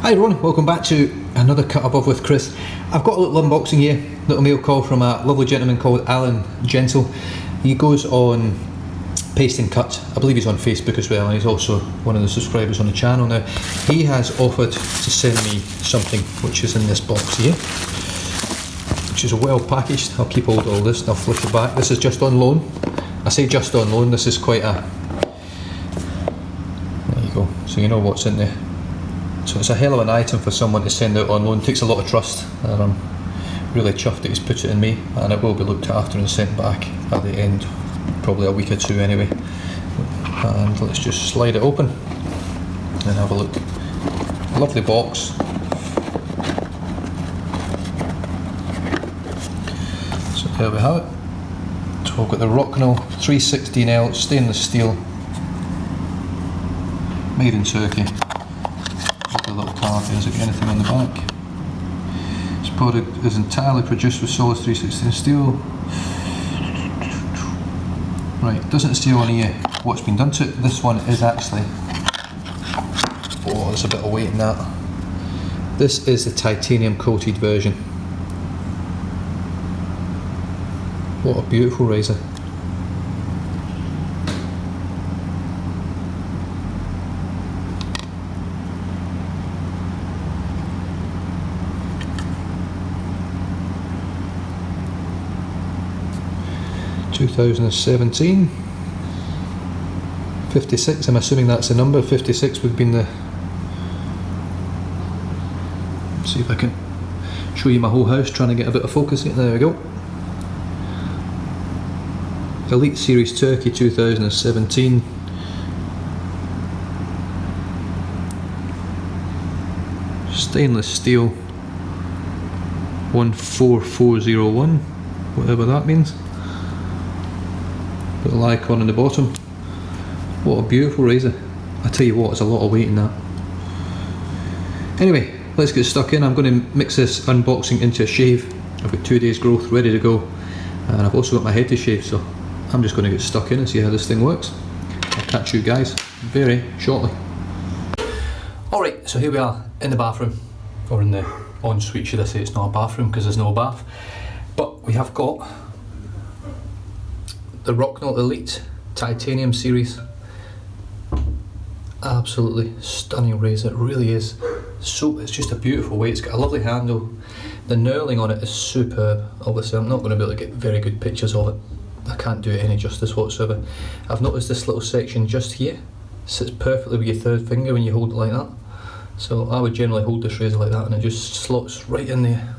Hi everyone, welcome back to another Cut Above with Chris. I've got a little unboxing here, little mail call from a lovely gentleman called Alan Gentle. He goes on Paste and Cut, I believe he's on Facebook as well, and he's also one of the subscribers on the channel now. He has offered to send me something which is in this box here, which is well packaged. I'll keep hold of all this and I'll flip it back. This is just on loan. I say just on loan, this is quite a... There you go, so you know what's in there. So it's a hell of an item for someone to send out on loan. It takes a lot of trust, and I'm really chuffed that he's put it in me, and it will be looked after and sent back at the end, probably a week or two anyway. And let's just slide it open and have a look. Lovely box. So there we have it. So we've got the Rocnel 316L stainless steel, made in Turkey. A little card there, does it get anything on the back? This product is entirely produced with solid 316 steel. Right, doesn't say on here what's been done to it. This one is actually, oh, there's a bit of weight in that. This is the titanium coated version. What a beautiful razor. (2017) 56, I'm assuming that's the number. 56 would have been the... Let's see if I can show you my whole house, trying to get a bit of focus here. There we go. Elite Series Turkey 2017. Stainless steel 14401, whatever that means. Little icon on the bottom. What a beautiful razor. I tell you what, there's a lot of weight in that. Anyway, let's get stuck in. I'm going to mix this unboxing into a shave. I've got 2 days growth ready to go, and I've also got my head to shave, so I'm just going to get stuck in and see how this thing works. I'll catch you guys very shortly. Alright, so here we are in the bathroom, or in the ensuite should I say. It's not a bathroom because there's no bath, but we have got the Rocnel Elite Titanium series. Absolutely stunning razor, it really is. So it's just a beautiful weight. It's got a lovely handle. The knurling on it is superb. Obviously I'm not going to be able to get very good pictures of it. I can't do it any justice whatsoever. I've noticed this little section just here sits perfectly with your third finger when you hold it like that. So I would generally hold this razor like that and it just slots right in there,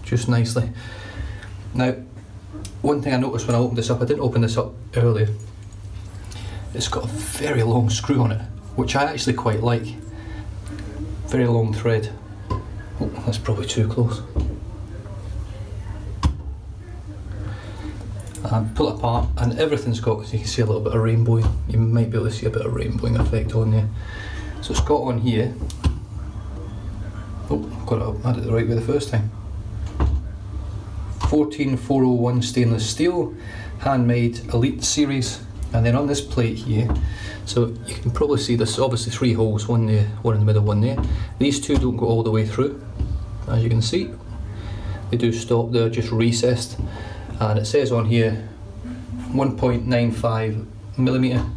just nicely. Now, one thing I noticed when I opened this up, I didn't open this up earlier, it's got a very long screw on it, which I actually quite like. Very long thread. Oh, that's probably too close. And pull it apart, and everything's got, as you can see, a little bit of rainbowing. You might be able to see a bit of rainbowing effect on there. So it's got on here, oh, got it, I had it the right way the first time. 14401 stainless steel, handmade Elite series. And then on this plate here, so you can probably see there's obviously 3 holes, one there, one in the middle, one there. These 2 don't go all the way through, as you can see. They do stop, they're just recessed. And it says on here 1.95mm,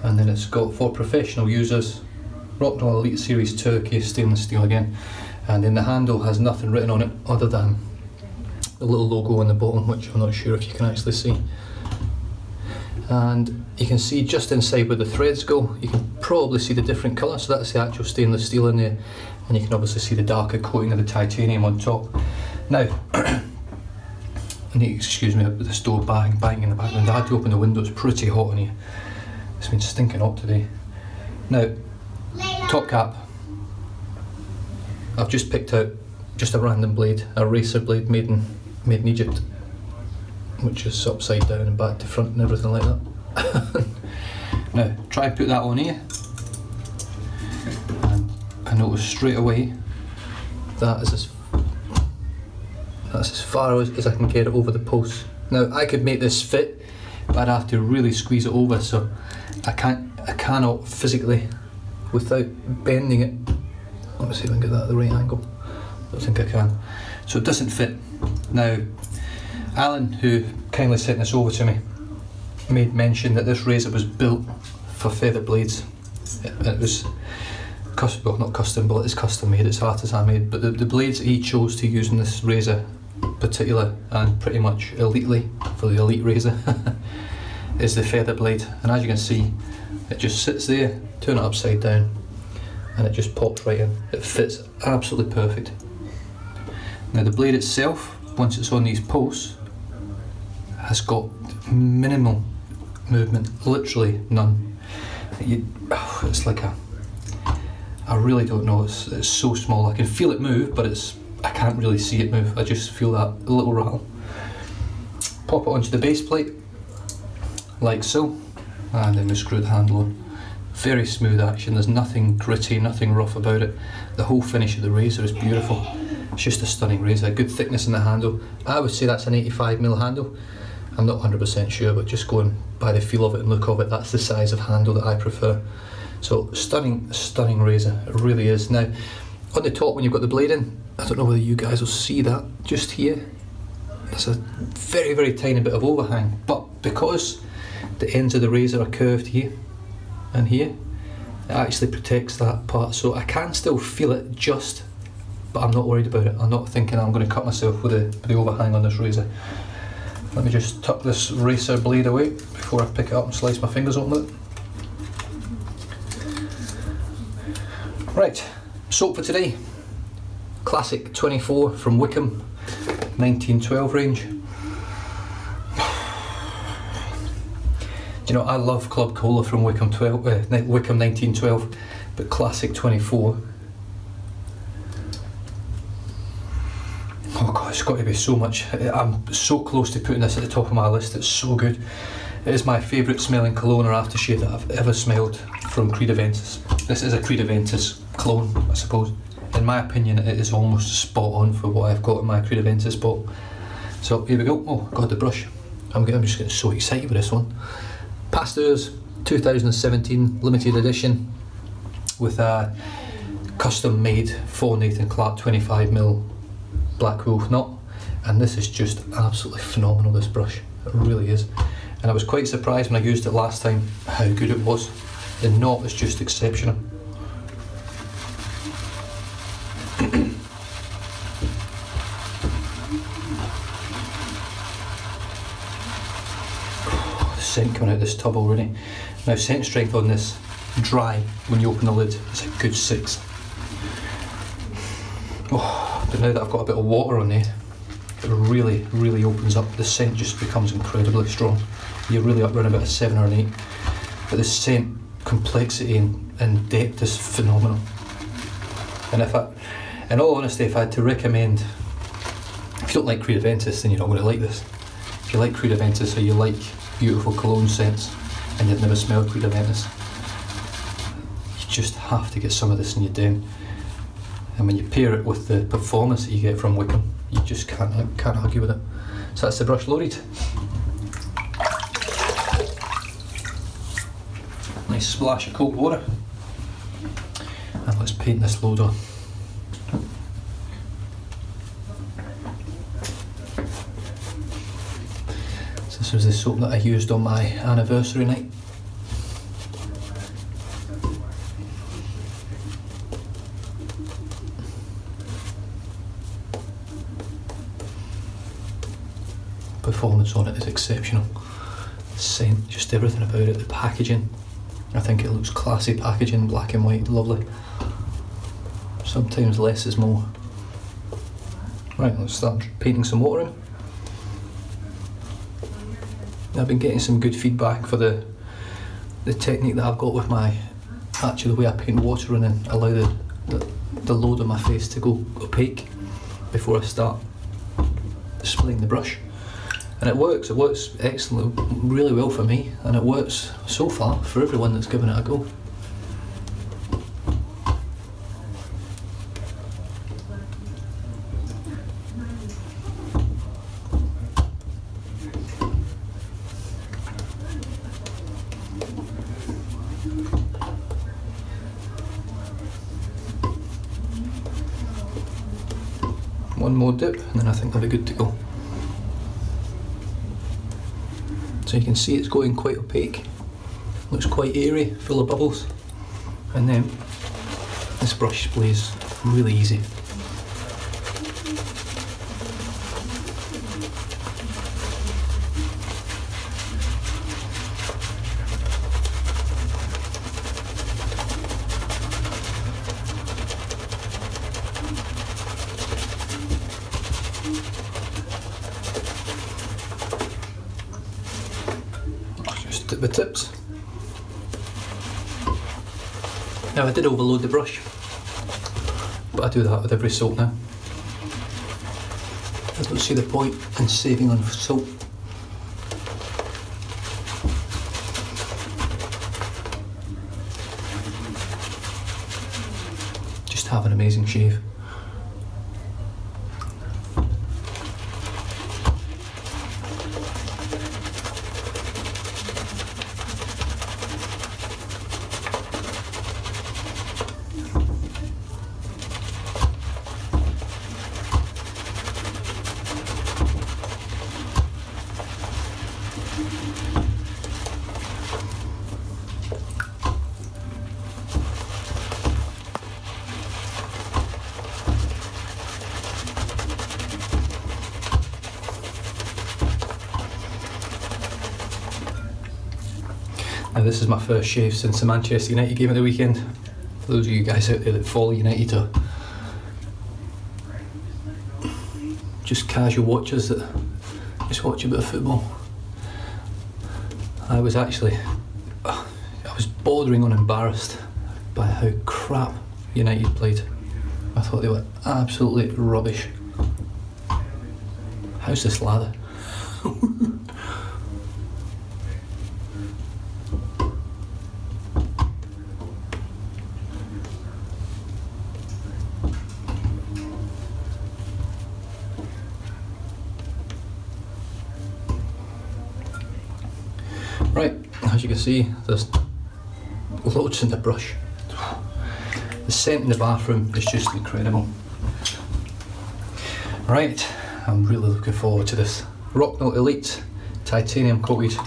and then it's got for professional users, Rocnel Elite Series Turkey, stainless steel again. And then the handle has nothing written on it other than the little logo on the bottom, which I'm not sure if you can actually see. And you can see just inside where the threads go, you can probably see the different colour, so that's the actual stainless steel in there, and you can obviously see the darker coating of the titanium on top. Now, excuse me, this door banging in the background. I had to open the window, it's pretty hot in here. It's been stinking hot today. Now, top cap. I've just picked out just a random blade, a racer blade made in Egypt, which is upside down and back to front and everything like that. Now, try and put that on here, and I notice straight away that's as far as I can get it over the post. Now, I could make this fit, but I'd have to really squeeze it over, so I cannot physically, without bending it, Let me see if I can get that at the right angle. Don't think I can. So it doesn't fit. Now, Alan, who kindly sent this over to me, made mention that this razor was built for feather blades. It was well, not custom, but it's custom made, it's artisan made, but the blades he chose to use in this razor particular, and pretty much elitely for the Elite razor, is the feather blade. And as you can see, it just sits there, turn it upside down, and it just pops right in. It fits absolutely perfect. Now the blade itself, once it's on these posts, has got minimal movement, literally none. It's like I really don't know, it's so small. I can feel it move, but I can't really see it move. I just feel that little rattle. Pop it onto the base plate, like so, and then we screw the handle on. Very smooth action, there's nothing gritty, nothing rough about it. The whole finish of the razor is beautiful. It's just a stunning razor, good thickness in the handle. I would say that's an 85mm handle. I'm not 100% sure, but just going by the feel of it and look of it, that's the size of handle that I prefer. So stunning, stunning razor, it really is. Now, on the top when you've got the blade in, I don't know whether you guys will see that just here. There's a very, very tiny bit of overhang, but because the ends of the razor are curved here and here, it actually protects that part. So I can still feel it just, but I'm not worried about it. I'm not thinking I'm going to cut myself with the overhang on this razor. Let me just tuck this razor blade away before I pick it up and slice my fingers open with it. Right, soap for today. Classic 24 from Wickham, 1912 range. Do you know, I love Club Cola from Wickham 1912, but Classic 24. Oh God, it's got to be so much. I'm so close to putting this at the top of my list, it's so good. It is my favourite smelling cologne or aftershave that I've ever smelled from Creed Aventus. This is a Creed Aventus cologne, I suppose. In my opinion, it is almost spot on for what I've got in my Creed Aventus bottle. So here we go. Oh God, the brush. I'm just getting so excited with this one. Pasteur's 2017 limited edition with a custom made for Nathan Clark 25mm black wolf knot, and this is just absolutely phenomenal, this brush. It really is. And I was quite surprised when I used it last time how good it was. The knot is just exceptional. The scent coming out of this tub already. Now, scent strength on this dry when you open the lid is a good 6. Oh, but now that I've got a bit of water on there, it really, really opens up. The scent just becomes incredibly strong. You're really up around about a 7 or an 8. But the scent complexity and depth is phenomenal. And in all honesty, if I had to recommend, if you don't like Creed Aventus, then you're not going to like this. If you like Creed Aventus or you like beautiful cologne scents and you've never smelled Creed Aventus, you just have to get some of this in your den. And when you pair it with the performance that you get from Wickham, you just can't argue with it. So that's the brush loaded. Nice splash of cold water. And let's paint this load on. So this was the soap that I used on my anniversary night. Performance on it is exceptional. The scent, just everything about it, the packaging. I think it looks classy packaging, black and white, lovely. Sometimes less is more. Right, let's start painting some water in. I've been getting some good feedback for the technique that I've got with actually the way I paint water in and allow the load on my face to go opaque before I start displaying the brush. And it works excellently, really well for me, and it works so far for everyone that's given it a go. One more dip and then I think I'll be good to go. So you can see it's going quite opaque, looks quite airy, full of bubbles, and then this brush sprays really easy. Just at the tips. Now I did overload the brush, but I do that with every soap now. I don't see the point in saving on soap. Just have an amazing shave. Now this is my first shave since the Manchester United game at the weekend. For those of you guys out there that follow United or just casual watchers that just watch a bit of football, I was bordering on embarrassed by how crap United played. I thought they were absolutely rubbish. How's this lather? Right, as you can see, there's loads in the brush. The scent in the bathroom is just incredible. Right, I'm really looking forward to this. Rocnel Elite Titanium coated.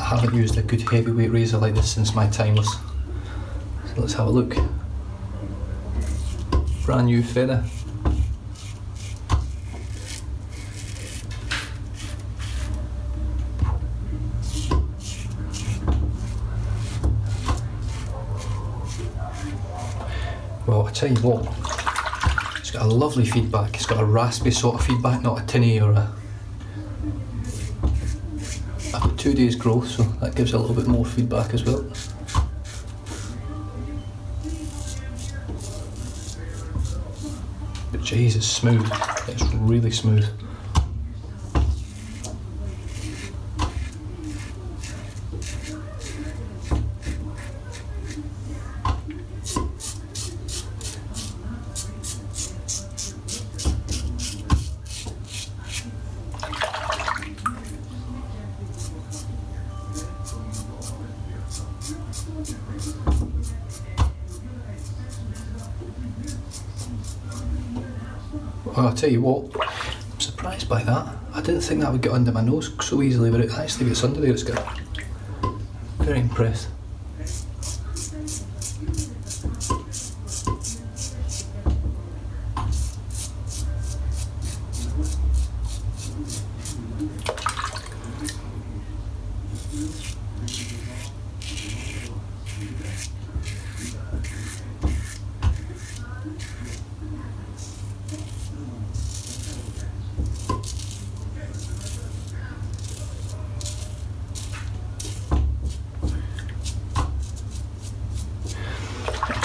I haven't used a good heavyweight razor like this since my timeless. So let's have a look. Brand new feather. Well, I tell you what, it's got a lovely feedback. It's got a raspy sort of feedback, not a tinny or a 2 days growth, so that gives a little bit more feedback as well. But geez, it's smooth. It's really smooth. Well, I'll tell you what, I'm surprised by that. I didn't think that would get under my nose so easily, but it actually gets under there. It's good. Very impressed.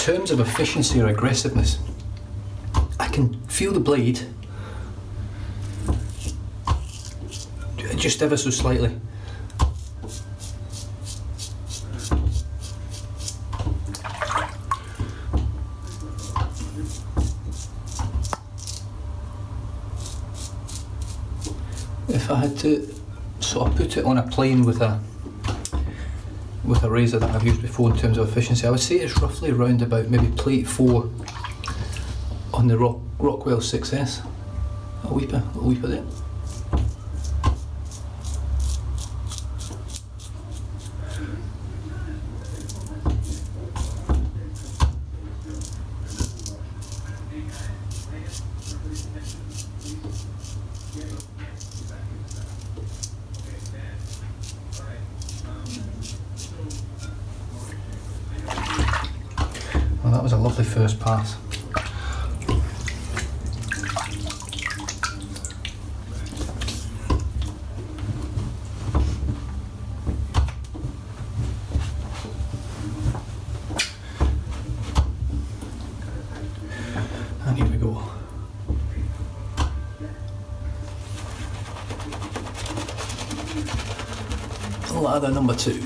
In terms of efficiency or aggressiveness, I can feel the blade just ever so slightly. If I had to sort of put it on a plane with a razor that I've used before in terms of efficiency, I would say it's roughly around about maybe plate 4 on the Rocnel 6S. A little weeper there. Well, that was a lovely first pass. And here we go. Ladder number 2.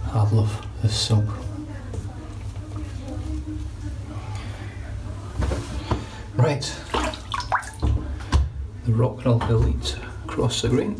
I love this silk. Right, the Rocnel Elite across the grain.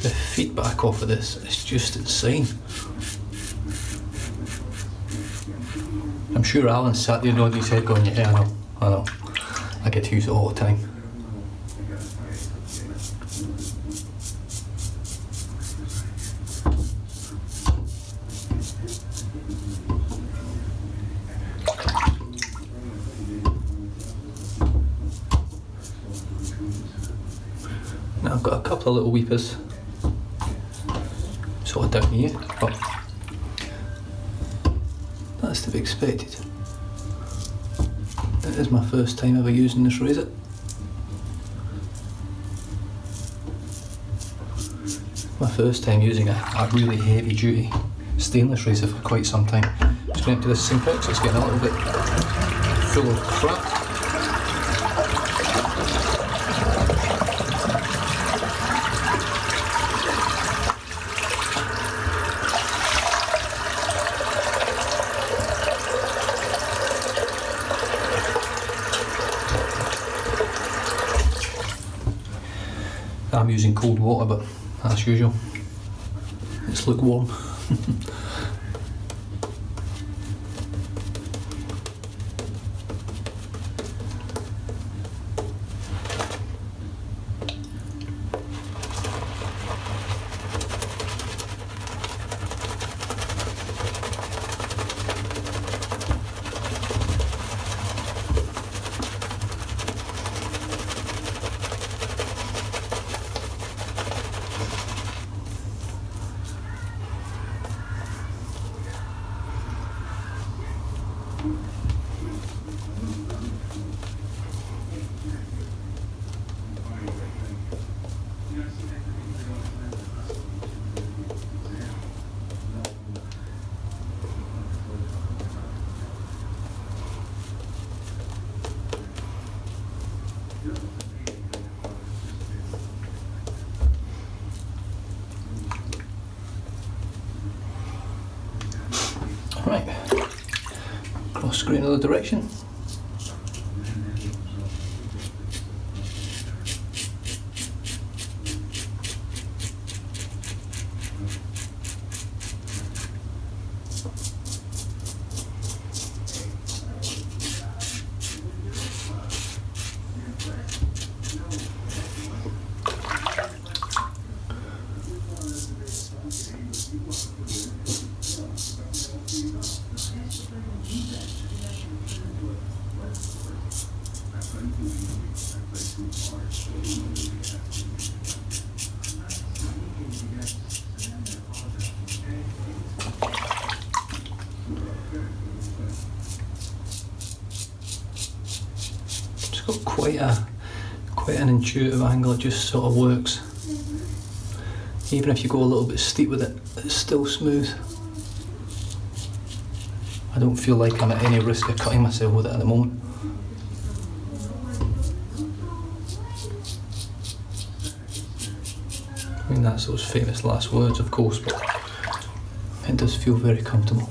The feedback off of this is just insane. I'm sure Alan sat there nodding his head going, yeah, I know, I get to use it all the time. Now I've got a couple of little weepers sort of down here, but that's to be expected. It is my first time ever using this razor. My first time using a really heavy duty stainless razor for quite some time. Just going into this sink out, so it's getting a little bit full of crap. I'm using cold water, but as usual, it's lukewarm. Right, cross screen in the other direction. got quite an intuitive angle. It just sort of works. Even if you go a little bit steep with it, it's still smooth. I don't feel like I'm at any risk of cutting myself with it at the moment. I mean, that's those famous last words, of course, but it does feel very comfortable.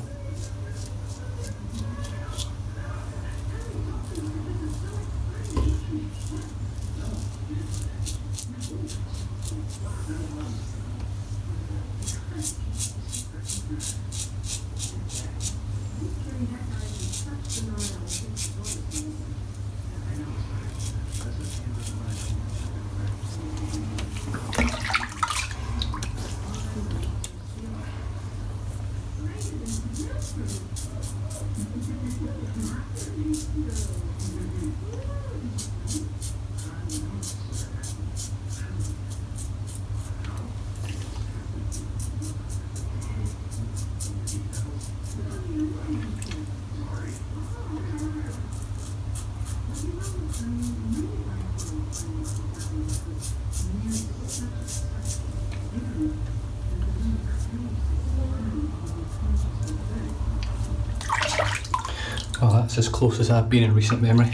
Well, that's as close as I've been in recent memory,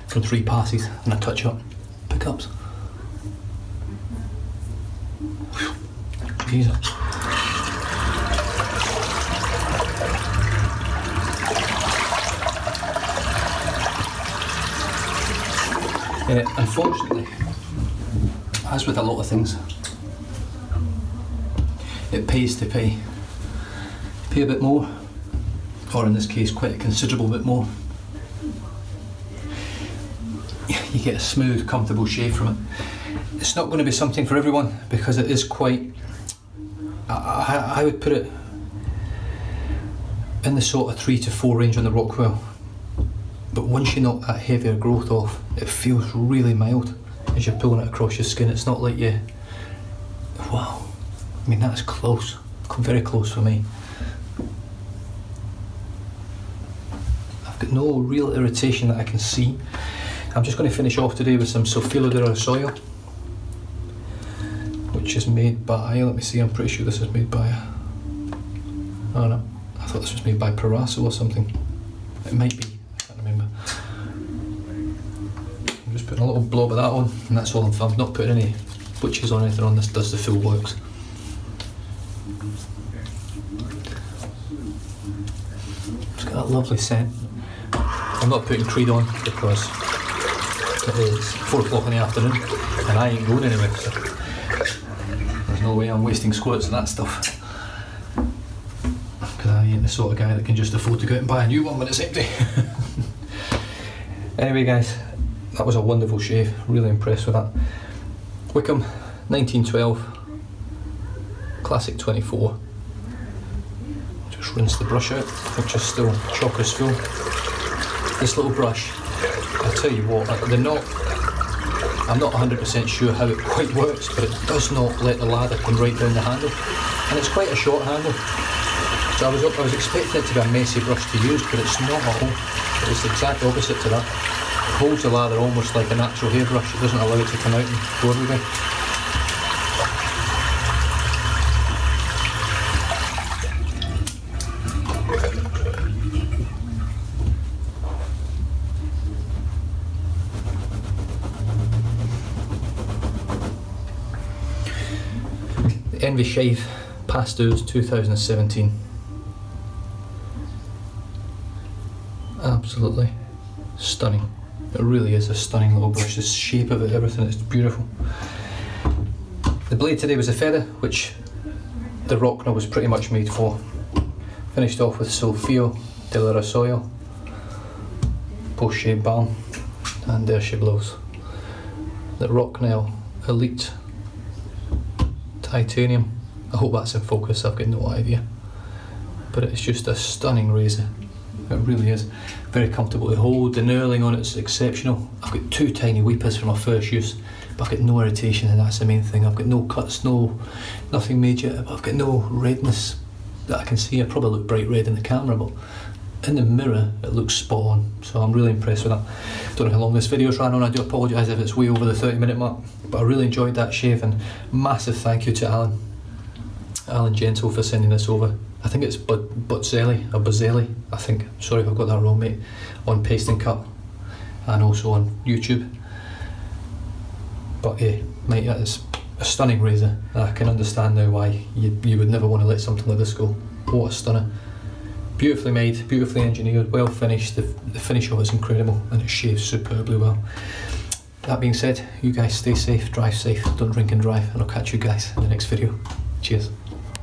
from 3 passes and a touch-up pickups. Jesus. Unfortunately, as with a lot of things, it pays to pay a bit more, or in this case quite a considerable bit more. You get a smooth, comfortable shave from it. It's not going to be something for everyone because it is quite, I would put it in the sort of 3 to 4 range on the Rocnel. But once you knock that heavier growth off, it feels really mild as you're pulling it across your skin. It's not like you, wow, I mean that's close, very close for me. I've got no real irritation that I can see. I'm just going to finish off today with some Sulfilo de Rosoil, which is made by, let me see, I'm pretty sure this is made by, oh no, I thought this was made by Paraso or something. It might be. I'm just putting a little blob of that on, and that's all. I'm not putting any butches on anything on. This does the full works. It's got that lovely scent. I'm not putting Creed on because it is 4 o'clock in the afternoon and I ain't going anywhere, so there's no way I'm wasting squirts and that stuff, because I ain't the sort of guy that can just afford to go out and buy a new one when it's empty. Anyway guys, that was a wonderful shave, really impressed with that. Wickham 1912 Classic 24. Just rinse the brush out, which is still chockers full. This little brush, I'll tell you what, I'm not 100% sure how it quite works, but it does not let the lather come right down the handle, and it's quite a short handle. So I was expecting it to be a messy brush to use, but it's not at all. It's the exact opposite to that. It holds the lather almost like a natural hairbrush. It doesn't allow it to come out and go everywhere. The Envy Shave Pastos 2017. Absolutely stunning. It really is a stunning little brush. The shape of it, everything, it's beautiful. The blade today was a feather, which the Rocnel was pretty much made for. Finished off with Sulfilo de Rosoil, post shave balm, and there she blows. The Rocnel Elite Titanium. I hope that's in focus, I've got no idea. But it's just a stunning razor. It really is. Very comfortable to hold. The knurling on it's exceptional. I've got 2 tiny weepers for my first use, but I've got no irritation, and that's the main thing. I've got no cuts, nothing major, but I've got no redness that I can see. I probably look bright red in the camera, but in the mirror it looks spot on, so I'm really impressed with that. Don't know how long this video's ran on, I do apologise if it's way over the 30-minute mark, but I really enjoyed that shave, and massive thank you to Alan Gentle for sending this over. I think it's Buzzelli, I think, sorry if I've got that wrong mate, on Paste and Cut and also on YouTube. But yeah, mate, that is a stunning razor. I can understand now why you would never want to let something like this go. What a stunner. Beautifully made, beautifully engineered, well finished. The finish of it's incredible and it shaves superbly well. That being said, you guys stay safe, drive safe, don't drink and drive, and I'll catch you guys in the next video. Cheers.